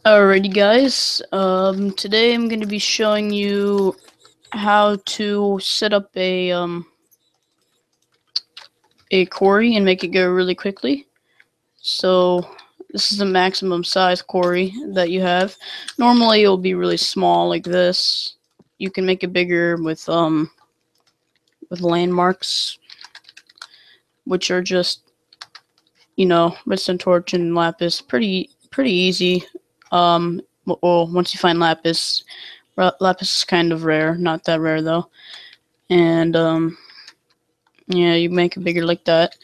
Alrighty guys, today I'm going to be showing you how to set up a quarry and make it go really quickly. So this is the maximum size quarry that you have. Normally it'll be really small like this. You can make it bigger with landmarks, which are just, redstone torch and lapis. Pretty easy. Well, once you find lapis. Lapis is kind of rare, not that rare though. And yeah, you make it bigger like that.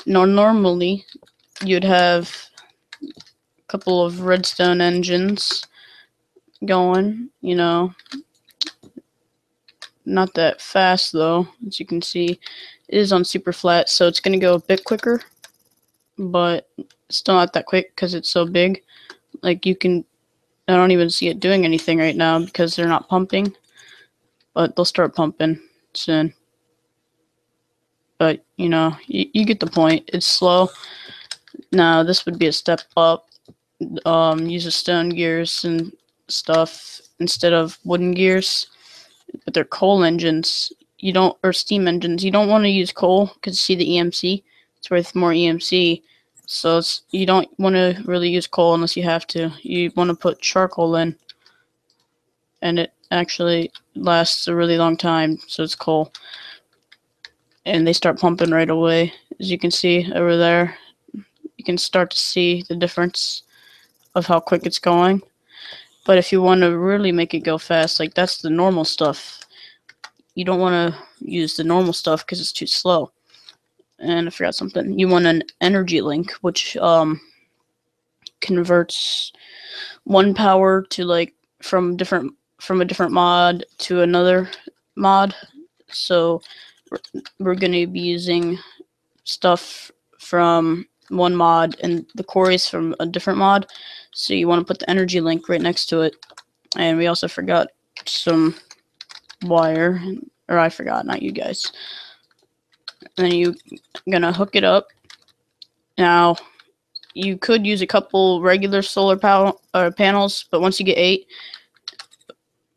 Normally you'd have a couple of redstone engines going, not that fast though. As you can see, it is on super flat, so it's gonna go a bit quicker, but still not that quick because it's so big. Like I don't even see it doing anything right now because they're not pumping, but they'll start pumping soon. But you get the point. It's slow. Now this would be a step up. Uses stone gears and stuff instead of wooden gears, but they're coal engines. Or steam engines. You don't want to use coal because see the EMC. It's worth more EMC. So you don't want to really use coal unless you have to. You want to put charcoal in, and it actually lasts a really long time. So it's coal, and they start pumping right away. As you can see over there, you can start to see the difference of how quick it's going. But if you want to really make it go fast, like that's the normal stuff. You don't want to use the normal stuff because it's too slow. And I forgot something. You want an energy link, which converts one power to like from a different mod to another mod. So we're going to be using stuff from one mod and the quarries from a different mod. So you want to put the energy link right next to it. And we also forgot some wire, or I forgot, not you guys. And then you're gonna hook it up. Now you could use a couple regular solar panels, but once you get 8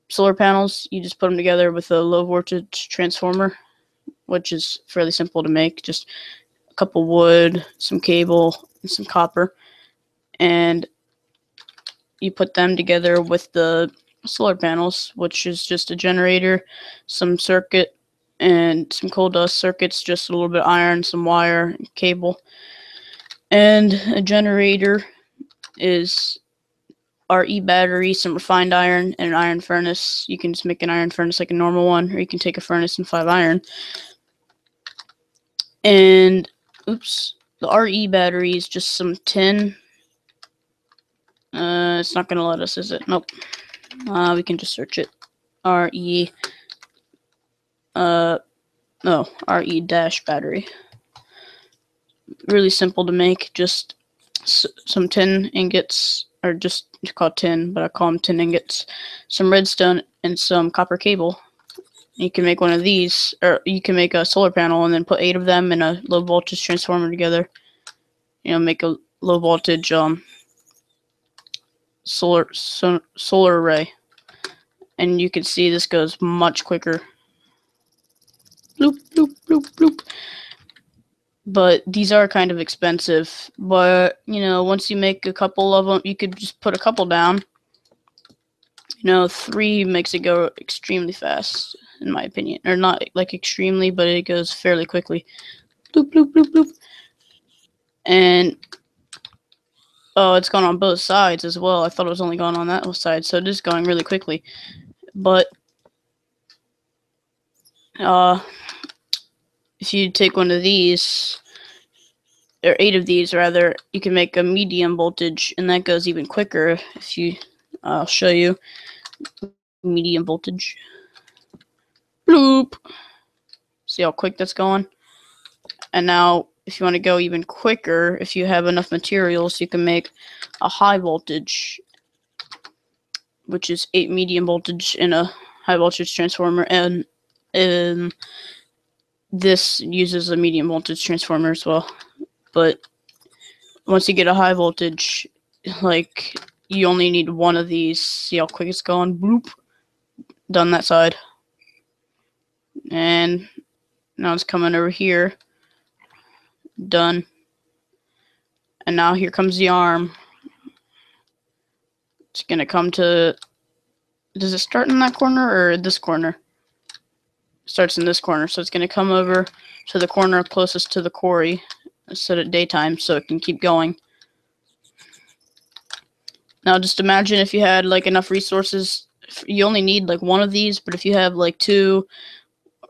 solar panels, you just put them together with a low voltage transformer, which is fairly simple to make. Just a couple wood, some cable, and some copper, and you put them together with the solar panels, which is just a generator, some circuit, and some coal dust circuits, just a little bit of iron, some wire, and cable. And a generator is RE battery, some refined iron, and an iron furnace. You can just make an iron furnace like a normal one, or you can take a furnace and 5 iron. And, oops, the RE battery is just some tin. It's not going to let us, is it? Nope. We can just search it. RE, RE dash battery. Really simple to make. Just some tin ingots, or just called tin, but I call them tin ingots. Some redstone and some copper cable. You can make one of these, or you can make a solar panel and then put 8 of them in a low voltage transformer together. Make a low voltage solar array. And you can see this goes much quicker. Bloop, bloop, bloop, bloop. But these are kind of expensive. But, once you make a couple of them, you could just put a couple down. 3 makes it go extremely fast, in my opinion. Or not like extremely, but it goes fairly quickly. Bloop, bloop, bloop, bloop. And, oh, it's gone on both sides as well. I thought it was only going on that side, so it is going really quickly. But, if you take one of these, or 8 of these rather, you can make a medium voltage, and that goes even quicker. I'll show you medium voltage. Bloop. See how quick that's going? And now, if you want to go even quicker, if you have enough materials, you can make a high voltage, which is 8 medium voltage in a high voltage transformer, and this uses a medium voltage transformer as well. But once you get a high voltage, like, you only need one of these. See how quick it's going? Bloop. Done that side. And now it's coming over here. Done. And now here comes the arm. It's gonna come to... Does it start in that corner or this corner? It starts in this corner, so it's gonna come over to the corner closest to the quarry. Set it daytime so it can keep going. Now just imagine if you had like enough resources. You only need like one of these, but if you have like 2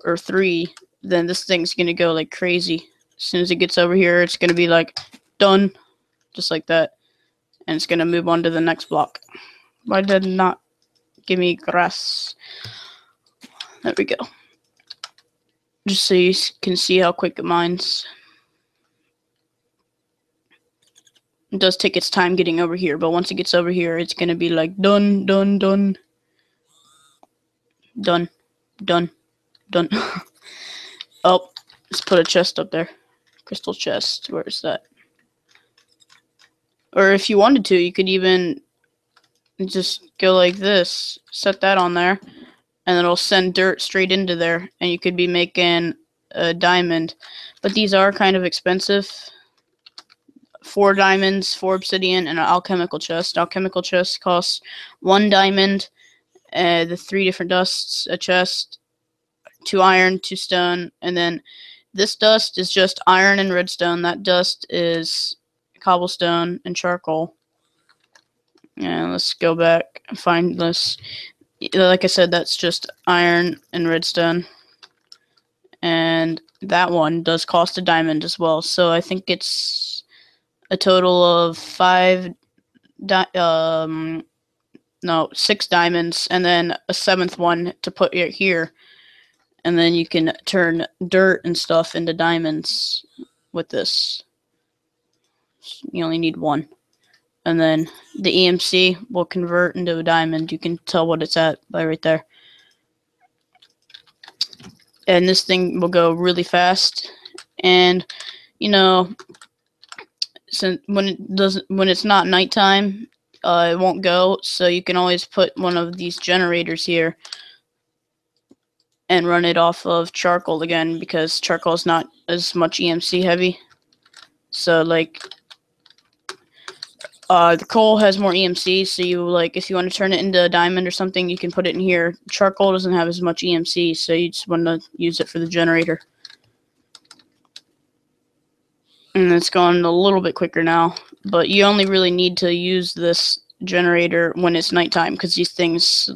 or 3, then this thing's gonna go like crazy. As soon as it gets over here, it's gonna be like done, just like that, and it's gonna move on to the next block. Why did it not give me grass? There we go. Just so you can see how quick it mines. It does take its time getting over here, but once it gets over here, it's gonna be like done, done, done, done, done, done. Oh, let's put a chest up there. Crystal chest. Where is that? Or if you wanted to, you could even just go like this. Set that on there, and it'll send dirt straight into there, and you could be making a diamond. But these are kind of expensive. 4 diamonds, 4 obsidian, and an alchemical chest. Alchemical chest costs 1 diamond, the 3 different dusts, a chest, 2 iron, 2 stone, and then this dust is just iron and redstone. That dust is cobblestone and charcoal. And let's go back and find this. Like I said, that's just iron and redstone. And that one does cost a diamond as well. So I think it's a total of 6 diamonds, and then a 7th one to put it here. And then you can turn dirt and stuff into diamonds with this. You only need 1. And then the EMC will convert into a diamond. You can tell what it's at by right there. And this thing will go really fast. And, you know, since when it's not nighttime, it won't go. So you can always put one of these generators here and run it off of charcoal again, because charcoal is not as much EMC heavy. So like the coal has more EMC, so you like if you want to turn it into a diamond or something, you can put it in here. Charcoal doesn't have as much EMC, so you just want to use it for the generator. And it's going a little bit quicker now, but you only really need to use this generator when it's nighttime, because these things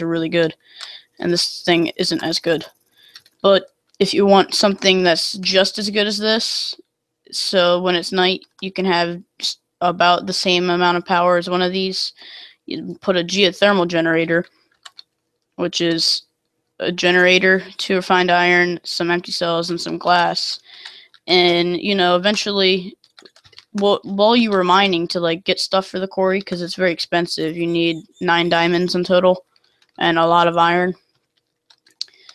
are really good, and this thing isn't as good. But if you want something that's just as good as this, so when it's night, you can have about the same amount of power as one of these. You put a geothermal generator, which is a generator, 2 refined iron, some empty cells, and some glass. And, you know, eventually, while you were mining to, like, get stuff for the quarry, because it's very expensive, you need 9 diamonds in total and a lot of iron.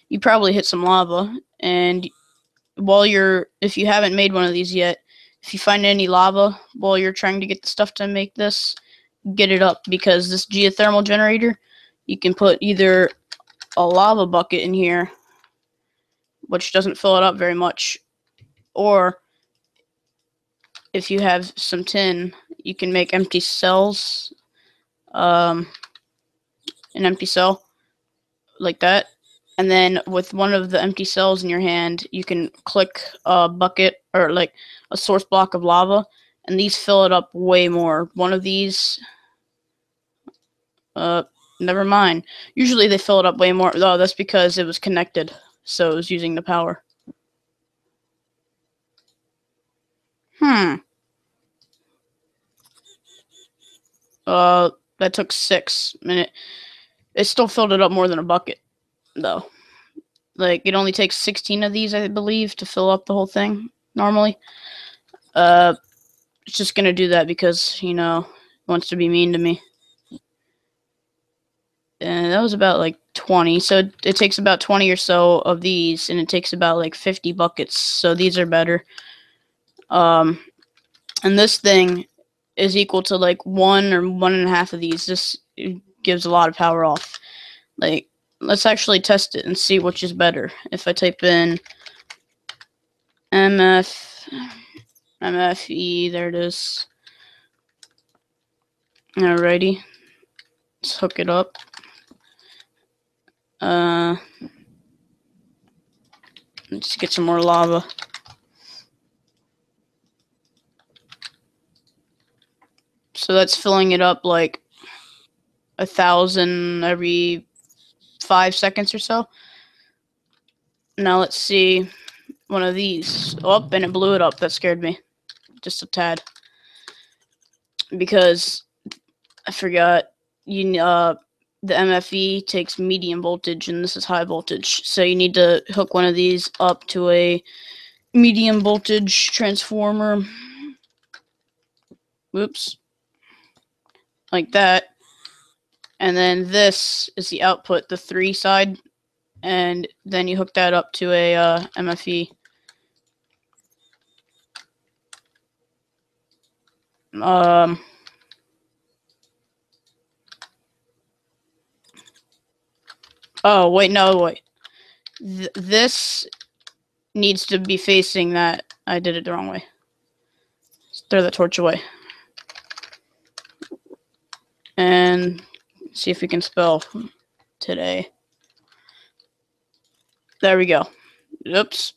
You probably hit some lava, and if you haven't made one of these yet, if you find any lava while you're trying to get the stuff to make this, get it up, because this geothermal generator, you can put either a lava bucket in here, which doesn't fill it up very much, or if you have some tin, you can make empty cells, an empty cell like that. And then with one of the empty cells in your hand, you can click a bucket or like a source block of lava, and these fill it up way more. One of these, never mind. Usually they fill it up way more. Oh, that's because it was connected, so it was using the power. That took 6 minutes. It still filled it up more than a bucket, though. Like, it only takes 16 of these, I believe, to fill up the whole thing, normally. It's just gonna do that because, you know, it wants to be mean to me. And that was about, like, 20. So it takes about 20 or so of these, and it takes about, like, 50 buckets. So these are better. And this thing is equal to like 1 or 1.5 of these. This gives a lot of power off. Like, let's actually test it and see which is better. If I type in MFE, there it is. Alrighty, let's hook it up. Let's get some more lava. So that's filling it up like 1,000 every 5 seconds or so. Now let's see one of these. Oh, and it blew it up. That scared me just a tad. Because I forgot, the MFE takes medium voltage and this is high voltage. So you need to hook one of these up to a medium voltage transformer. Whoops. Like that. And then this is the output, the 3 side. And then you hook that up to a MFE. Oh, wait, no, wait. This needs to be facing that. I did it the wrong way. Let's throw the torch away. And see if we can spell today. There we go. Oops.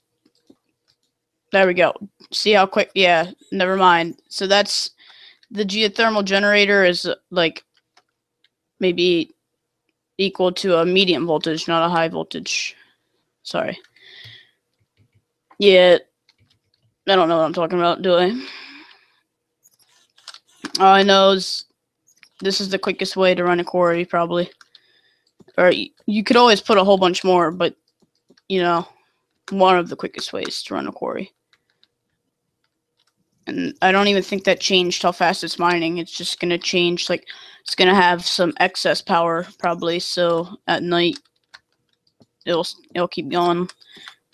There we go. See how quick? Yeah, never mind. So that's the geothermal generator is like maybe equal to a medium voltage, not a high voltage. Sorry. Yeah, I don't know what I'm talking about, do I? All I know is this is the quickest way to run a quarry, probably. Or you could always put a whole bunch more, but, you know, one of the quickest ways to run a quarry. And I don't even think that changed how fast it's mining. It's just going to change, like, it's going to have some excess power, probably, so at night it'll keep going.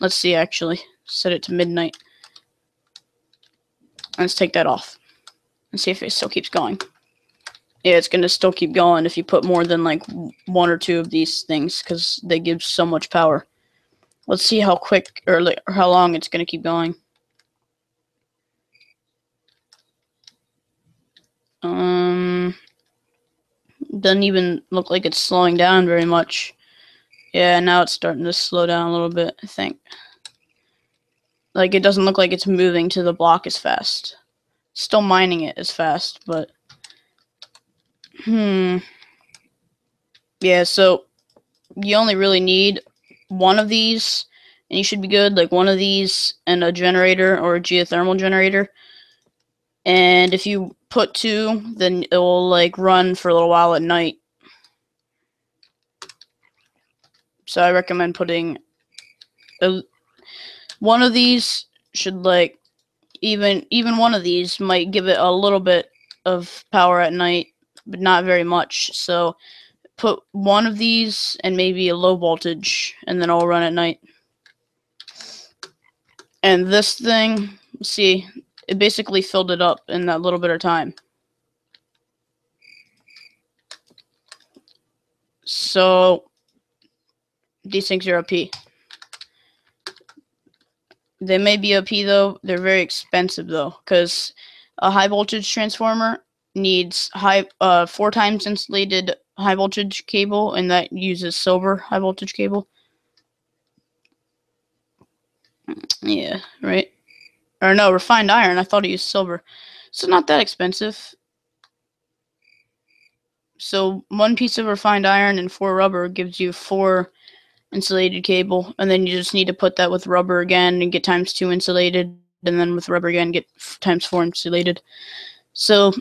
Let's see, actually. Set it to midnight. Let's take that off and see if it still keeps going. Yeah, it's going to still keep going if you put more than, like, 1 or 2 of these things, because they give so much power. Let's see how quick, or how long it's going to keep going. Doesn't even look like it's slowing down very much. Yeah, now it's starting to slow down a little bit, I think. Like, it doesn't look like it's moving to the block as fast. Still mining it as fast, but... Yeah, so you only really need 1 of these, and you should be good. Like, 1 of these and a generator or a geothermal generator. And if you put 2, then it will, like, run for a little while at night. So I recommend putting... 1 of these should, like... Even 1 of these might give it a little bit of power at night, but not very much. So put 1 of these and maybe a low voltage, and then it'll run at night. And this thing, see, it basically filled it up in that little bit of time. So these things are OP. They may be OP though. They're very expensive though, because a high voltage transformer needs 4 times insulated high voltage cable, and that uses silver high voltage cable. Yeah, right. Or no, refined iron. I thought it used silver. So not that expensive. So 1 piece of refined iron and 4 rubber gives you 4 insulated cable, and then you just need to put that with rubber again and get ×2 insulated, and then with rubber again get ×4 insulated. So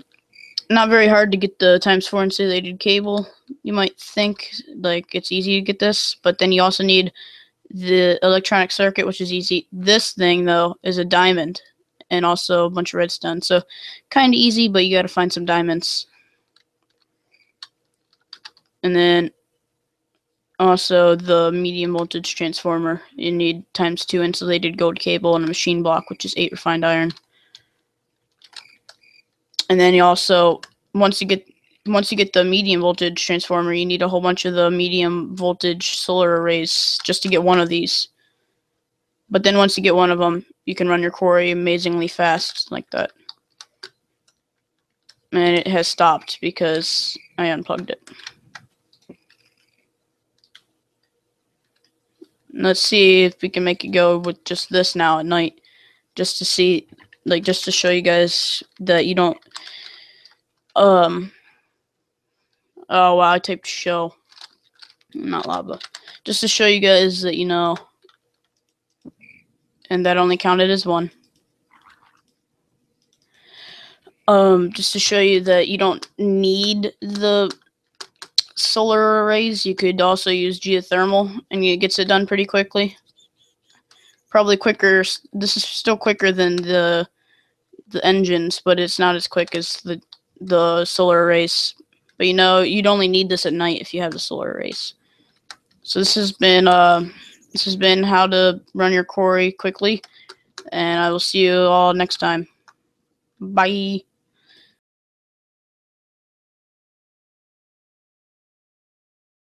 not very hard to get the ×4 insulated cable. You might think like it's easy to get this, but then you also need the electronic circuit, which is easy. This thing though is a diamond and also a bunch of redstone, so kind of easy, but you got to find some diamonds. And then also the medium voltage transformer. You need ×2 insulated gold cable and a machine block, which is 8 refined iron. And then you also, once you get the medium voltage transformer, you need a whole bunch of the medium voltage solar arrays just to get one of these. But then once you get one of them, you can run your quarry amazingly fast like that. And it has stopped because I unplugged it. Let's see if we can make it go with just this now at night. Just to see, like, just to show you guys that you don't, oh wow, I typed show, not lava. Just to show you guys that, you know, and that only counted as one. Just to show you that you don't need the solar arrays, you could also use geothermal, and it gets it done pretty quickly. Probably quicker. This is still quicker than the engines, but it's not as quick as the solar arrays. But you know, you'd only need this at night if you have the solar arrays. So this has been how to run your quarry quickly, and I will see you all next time. Bye.